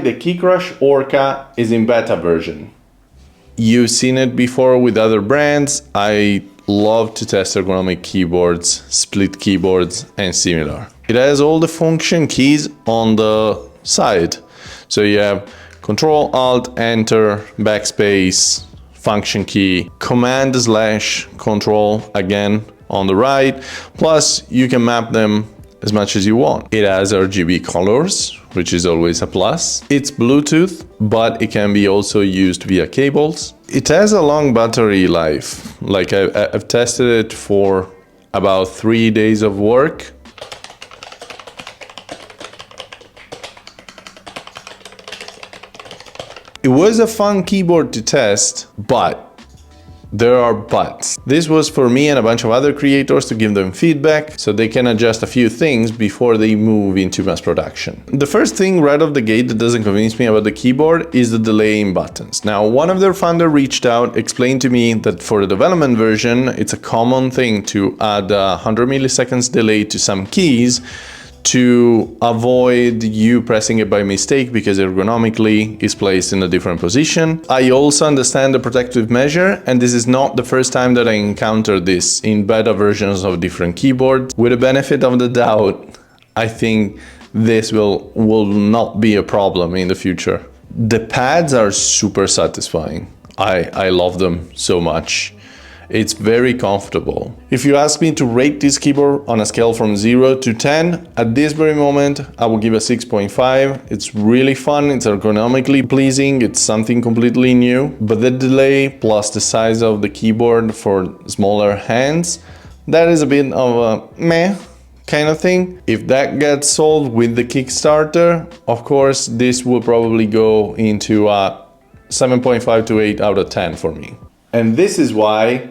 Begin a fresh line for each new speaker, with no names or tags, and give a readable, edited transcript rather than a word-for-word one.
the KeyKrush ORCA is in beta version. You've seen it before with other brands. I love to test ergonomic keyboards, split keyboards, and similar. It has all the function keys on the side. So you have Control, Alt, Enter, Backspace, Function key, Command/Control again on the right. Plus, you can map them as much as you want. It has RGB colors, which is always a plus. It's Bluetooth, but it can be also used via cables. It has a long battery life. Like I've tested it for about 3 days of work. It was a fun keyboard to test, but there are buts. This was for me and a bunch of other creators to give them feedback so they can adjust a few things before they move into mass production. The first thing right off the gate that doesn't convince me about the keyboard is the delay in buttons. Now, one of their founders reached out, explained to me that for the development version, it's a common thing to add 100 milliseconds delay to some keys to avoid you pressing it by mistake because ergonomically it's placed in a different position. I also understand the protective measure, and this is not the first time that I encountered this in beta versions of different keyboards. With the benefit of the doubt, I think this will not be a problem in the future. The pads are super satisfying. I love them so much. It's very comfortable. If you ask me to rate this keyboard on a scale from 0 to 10, at this very moment, I will give a 6.5. It's really fun, it's ergonomically pleasing, it's something completely new, but the delay plus the size of the keyboard for smaller hands, that is a bit of a meh kind of thing. If that gets solved with the Kickstarter, of course, this will probably go into a 7.5 to 8 out of 10 for me. And this is why